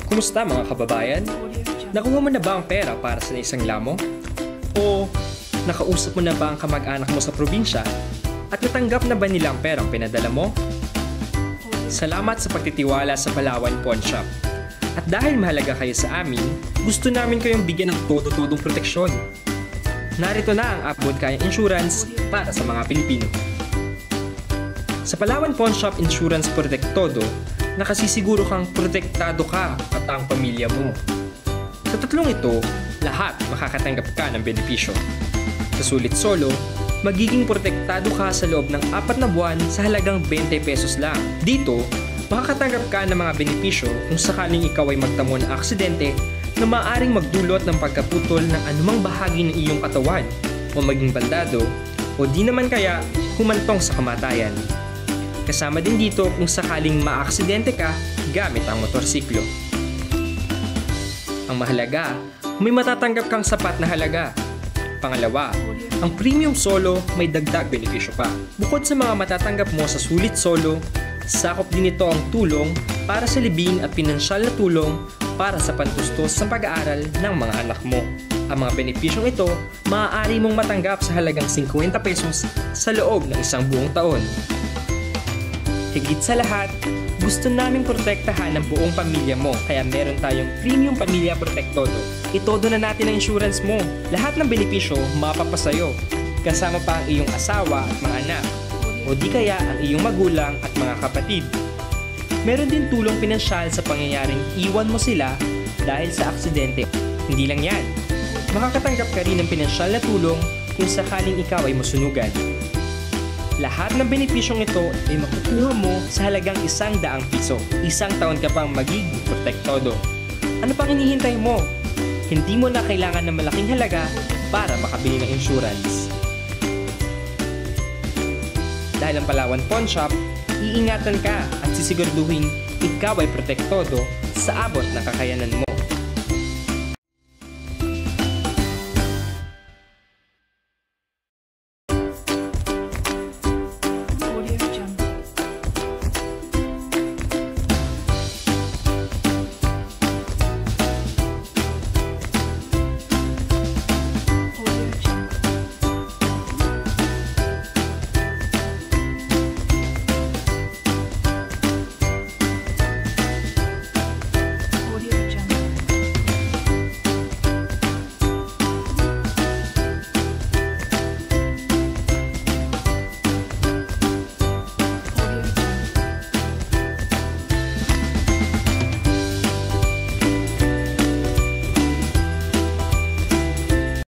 Kumusta mga kababayan? Nakuha mo na ba ang pera para sa isang lamo? O nakausap mo na ba ang kamag-anak mo sa probinsya? At natanggap na ba nila ang perang pinadala mo? Salamat sa pagtitiwala sa Palawan Pawn Shop. At dahil mahalaga kayo sa amin, gusto namin kayong bigyan ng todo-todong proteksyon. Narito na ang Abot Kayang Insurance para sa mga Pilipino. Sa Palawan Pawn Shop Insurance Protect Todo, nakasisiguro kang protektado ka at ang pamilya mo. Sa tatlong ito, lahat makakatanggap ka ng benepisyo. Sa sulit solo, magiging protektado ka sa loob ng 4 na buwan sa halagang 20 pesos lang. Dito, makakatanggap ka ng mga benepisyo kung sakaling ikaw ay magtamo ng aksidente na maaaring magdulot ng pagkaputol ng anumang bahagi ng iyong katawan o maging baldado o di naman kaya humantong sa kamatayan. Kasama din dito kung sakaling maaksidente ka gamit ang motorsiklo. Ang mahalaga, may matatanggap kang sapat na halaga. Pangalawa, ang premium solo may dagdag benepisyo pa. Bukod sa mga matatanggap mo sa sulit solo, sakop din ito ang tulong para sa libing at pinansyal na tulong para sa pantustos sa pag-aaral ng mga anak mo. Ang mga benepisyong ito, maaari mong matanggap sa halagang 50 pesos sa loob ng isang buong taon. Higit sa lahat, gusto naming protektahan ang buong pamilya mo kaya meron tayong Premium Pamilya Protect Todo. Itodo na natin ang insurance mo. Lahat ng benepisyo mapapasayo, kasama pa ang iyong asawa at mga anak, o di kaya ang iyong magulang at mga kapatid. Meron din tulong pinansyal sa pangyayaring iwan mo sila dahil sa aksidente. Hindi lang yan, makakatanggap ka rin ng pinansyal na tulong kung sakaling ikaw ay masunugan. Lahat ng benepisyong ito ay makukuha mo sa halagang 100 piso. Isang taon ka pang magiging protektado. Ano pang hinihintay mo? Hindi mo na kailangan ng malaking halaga para makabili ng insurance. Dahil ang Palawan Pawn Shop, iingatan ka at sisiguraduhin ikaw ay protektado sa abot ng kakayanan mo.